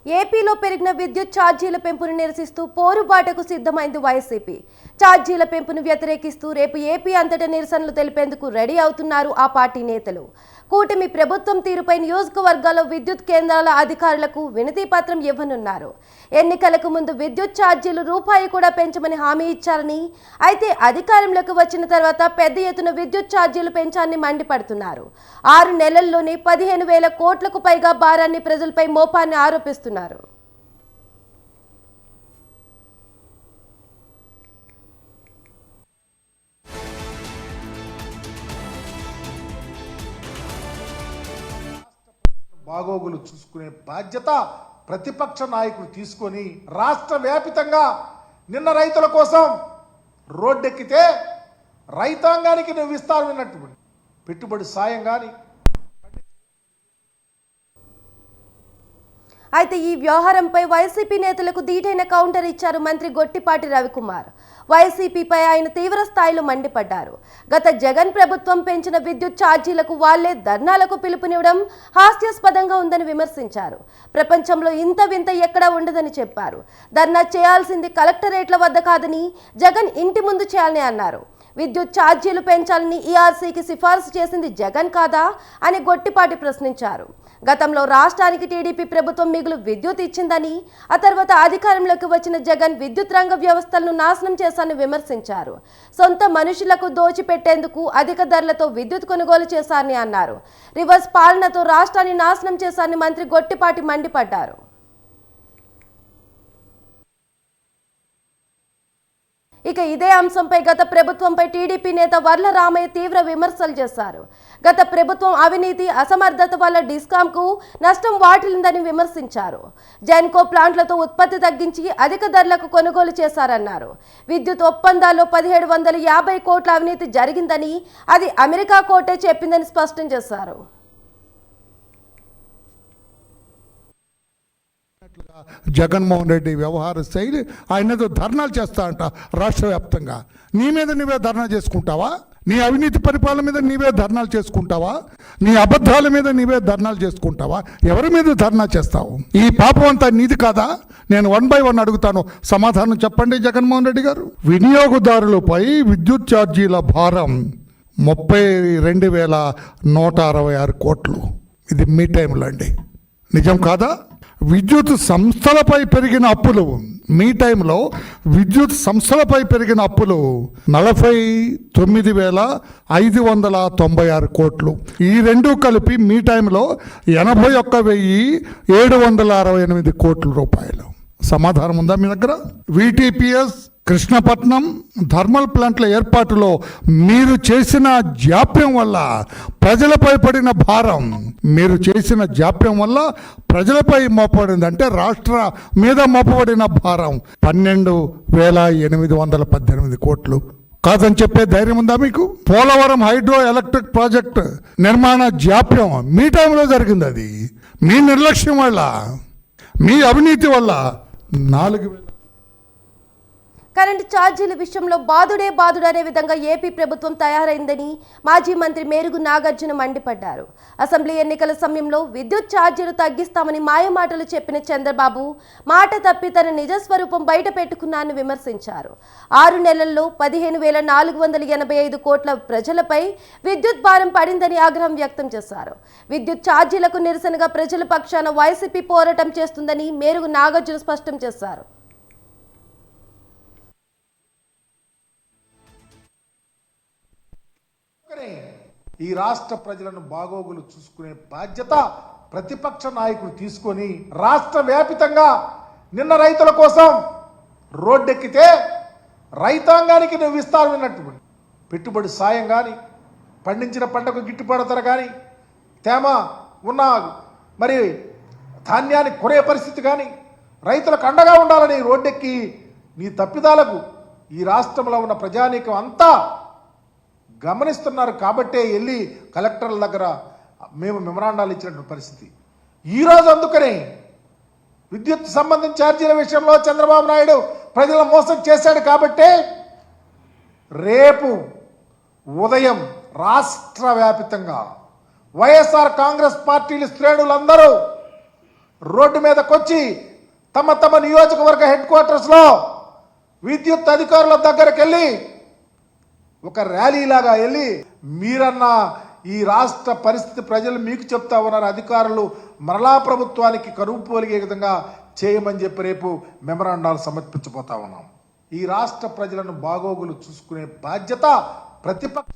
ఏపీలో పెరిగిన విద్యుత్ ఛార్జీల పెంపును నిరసిస్తూ పోరుబాటకు సిద్ధమైంది వైసీపీ. ఛార్జీల పెంపును వ్యతిరేకిస్తూ రేపు ఏపీ అంతటా నిరసనలు తెలిపేందుకు రెడీ అవుతున్నారు ఆ పార్టీ నేతలు. కూటమి ప్రభుత్వం తీరుపై నియోజకవర్గాల్లో విద్యుత్ కేంద్రాల అధికారులకు వినతి పత్రం ఇవ్వనున్నారు. ఎన్నికలకు ముందు విద్యుత్ ఛార్జీలు రూపాయి కూడా పెంచమని హామీ ఇచ్చారని, అయితే అధికారంలోకి వచ్చిన తర్వాత పెద్ద ఎత్తున విద్యుత్ ఛార్జీలు పెంచాలని మండిపడుతున్నారు. 6 నెలల్లోనే 15,000 కోట్లకు పైగా భారాన్ని ప్రజలపై మోపాన్ని ఆరోపిస్తున్నారు. బాగోగులు చూసుకునే బాధ్యత ప్రతిపక్ష నాయకులు తీసుకొని రాష్ట్ర వ్యాపితంగా నిన్న రైతుల కోసం రోడ్డెక్కితే రైతాంగానికి నువ్వు ఇస్తానన్నటువంటి పెట్టుబడి సాయం కానీ. అయితే ఈ వ్యవహారంపై వైసీపీ నేతలకు ధీటైన కౌంటర్ ఇచ్చారు మంత్రి గొట్టిపాటి రవికుమార్. వైసీపీపై ఆయన తీవ్ర స్థాయిలో మండిపడ్డారు. గత జగన్ ప్రభుత్వం పెంచిన విద్యుత్ ఛార్జీలకు వాళ్లే ధర్నాలకు పిలుపునివ్వడం హాస్యాస్పదంగా ఉందని విమర్శించారు. ప్రపంచంలో ఇంత వింత ఎక్కడా ఉండదని చెప్పారు. ధర్నా చేయాల్సింది కలెక్టరేట్ల వద్ద కాదని జగన్ ఇంటి ముందు చేయాలని అన్నారు. విద్యుత్ ఛార్జీలు పెంచాలని ఈఆర్సీకి సిఫార్సు చేసింది జగన్ కాదా అని గొట్టిపాటి ప్రశ్నించారు. గతంలో రాష్ట్రానికి టీడీపీ ప్రభుత్వం మిగులు విద్యుత్ ఇచ్చిందని, ఆ తర్వాత అధికారంలోకి వచ్చిన జగన్ విద్యుత్ రంగ వ్యవస్థలను నాశనం చేశారని విమర్శించారు. సొంత మనుషులకు దోచిపెట్టేందుకు అధిక ధరలతో విద్యుత్ కొనుగోలు చేశారని అన్నారు. రివర్స్ పాలనతో రాష్ట్రాన్ని నాశనం చేశారని మంత్రి గొట్టిపాటి మండిపడ్డారు. ఇక ఇదే అంశంపై గత ప్రభుత్వంపై టీడీపీ నేత వర్ల రామయ్య తీవ్ర విమర్శలు చేశారు. గత ప్రభుత్వం అవినీతి అసమర్థత వల్ల డిస్కాంకు నష్టం వాటిల్లిందని విమర్శించారు. జెన్కో ప్లాంట్లతో ఉత్పత్తి తగ్గించి అధిక ధరలకు కొనుగోలు చేశారన్నారు. విద్యుత్ ఒప్పందాల్లో 1750 కోట్ల అవినీతి జరిగిందని, అది అమెరికా కోర్టే చెప్పిందని స్పష్టం చేశారు. జగన్మోహన్ రెడ్డి వ్యవహార శైలి, ఆయనతో ధర్నాలు చేస్తా అంట రాష్ట్ర వ్యాప్తంగా. నీ మీద నీవే ధర్నా చేసుకుంటావా? నీ అవినీతి పరిపాలన మీద నీవే ధర్నాలు చేసుకుంటావా? నీ అబద్ధాల మీద నీవే ధర్నాలు చేసుకుంటావా? ఎవరి మీద ధర్నా చేస్తావు? ఈ పాపం అంతా నీది కాదా? నేను 1 by 1 అడుగుతాను, సమాధానం చెప్పండి జగన్మోహన్ రెడ్డి గారు. వినియోగదారులపై విద్యుత్ ఛార్జీల భారం 32,166 కోట్లు. ఇది మీ టైంలో అండి, నిజం కాదా? విద్యుత్ సంస్థలపై పెరిగిన అప్పులు, మీ టైంలో విద్యుత్ సంస్థలపై పెరిగిన అప్పులు 49,596 కోట్లు. ఈ రెండు కలిపి మీ టైంలో 81,768 కోట్ల రూపాయలు. సమాధానం ఉందా మీ దగ్గర? VTPS కృష్ణపట్నం థర్మల్ ప్లాంట్ల ఏర్పాటులో మీరు చేసిన జాప్యం వల్ల ప్రజలపై పడిన భారం, మీరు చేసిన జాప్యం వల్ల ప్రజలపై మోపబడింది, అంటే రాష్ట్ర మీద మోపబడిన భారం 12,818 కోట్లు. కాదని చెప్పే ధైర్యం ఉందా మీకు? పోలవరం హైడ్రో ఎలక్ట్రిక్ ప్రాజెక్ట్ నిర్మాణ జాప్యం మీ టైంలో జరిగింది. అది మీ నిర్లక్ష్యం వల్ల, మీ అవినీతి వల్ల 4,000. కరెంటు ఛార్జీల విషయంలో బాదుడే బాదుడు అనే విధంగా ఏపీ ప్రభుత్వం తయారైందని మాజీ మంత్రి మేరుగు నాగార్జున మండిపడ్డారు. అసెంబ్లీ ఎన్నికల సమయంలో విద్యుత్ ఛార్జీలు తగ్గిస్తామని మాయమాటలు చెప్పిన చంద్రబాబు మాట తప్పి తన నిజస్వరూపం బయట పెట్టుకున్నారని విమర్శించారు. 6 నెలల్లో 15,485 కోట్ల ప్రజలపై విద్యుత్ భారం పడిందని ఆగ్రహం వ్యక్తం చేశారు. విద్యుత్ ఛార్జీలకు నిరసనగా ప్రజల పక్షాన వైసీపీ పోరాటం చేస్తుందని మేరుగు నాగార్జున స్పష్టం చేశారు. ఈ రాష్ట్ర ప్రజలను బాగోగులు చూసుకునే బాధ్యత ప్రతిపక్ష నాయకులు తీసుకొని రాష్ట్ర వ్యాపితంగా నిన్న రైతుల కోసం రోడ్డెక్కితే రైతాంగానికి నువ్వు ఇస్తానన్నటువంటి పెట్టుబడి సాయం కానీ, పండించిన పంటకు గిట్టుబాటు ధర కానీ, తేమ ఉన్న మరి ధాన్యాన్ని కొనే పరిస్థితి కానీ, రైతులకు అండగా ఉండాలని రోడ్డెక్కి నీ తప్పిదాలకు ఈ రాష్ట్రంలో ఉన్న ప్రజానీకం అంతా గమనిస్తున్నారు. కాబట్టే వెళ్ళి కలెక్టర్ల దగ్గర మేము మెమరాండాలు ఇచ్చినటువంటి పరిస్థితి. ఈరోజు అందుకనే విద్యుత్ సంబంధించిన ఛార్జీల విషయంలో చంద్రబాబు నాయుడు ప్రజలను మోసం చేశాడు. కాబట్టే రేపు ఉదయం రాష్ట్ర వ్యాప్తంగా వైఎస్ఆర్ కాంగ్రెస్ పార్టీల శ్రేణులందరూ రోడ్డు మీదకొచ్చి తమ తమ నియోజకవర్గ హెడ్ క్వార్టర్స్లో విద్యుత్ అధికారుల దగ్గరికి వెళ్ళి ఒక ర్యాలీలాగా వెళ్ళి మీరన్నా ఈ రాష్ట్ర పరిస్థితి ప్రజలు మీకు చెప్తా ఉన్నారు, అధికారులు మరలా ప్రభుత్వానికి కరువుపోలిగే విధంగా చేయమని చెప్పి రేపు మెమరాండాలు సమర్పించబోతా ఉన్నాం. ఈ రాష్ట్ర ప్రజలను బాగోగులు చూసుకునే బాధ్యత ప్రతిపక్ష